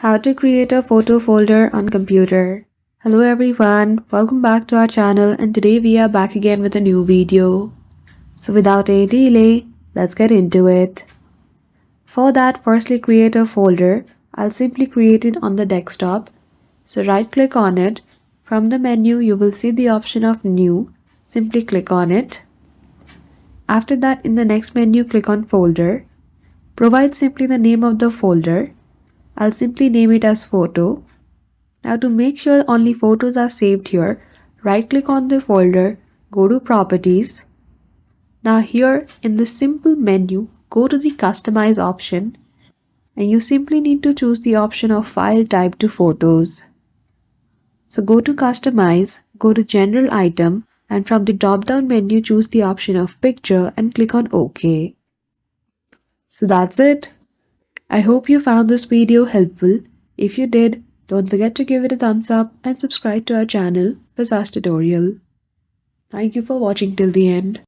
How to create a photo folder on computer. Hello everyone, welcome back to our channel and today we are back again with a new video. So without any delay, let's get into it. For that, firstly create a folder. I'll simply create it on the desktop. So right click on it. From the menu you will see the option of new. Simply click on it. After that, in the next menu click on folder. Provide simply the name of the folder. I'll simply name it as photo. Now to make sure only photos are saved here, right click on the folder, go to properties. Now here in the simple menu, go to the customize option and you simply need to choose the option of file type to photos. So go to customize, go to general item and from the drop down menu choose the option of picture and click on OK. So that's it. I hope you found this video helpful. If you did, don't forget to give it a thumbs up and subscribe to our channel for such tutorial. Thank you for watching till the end.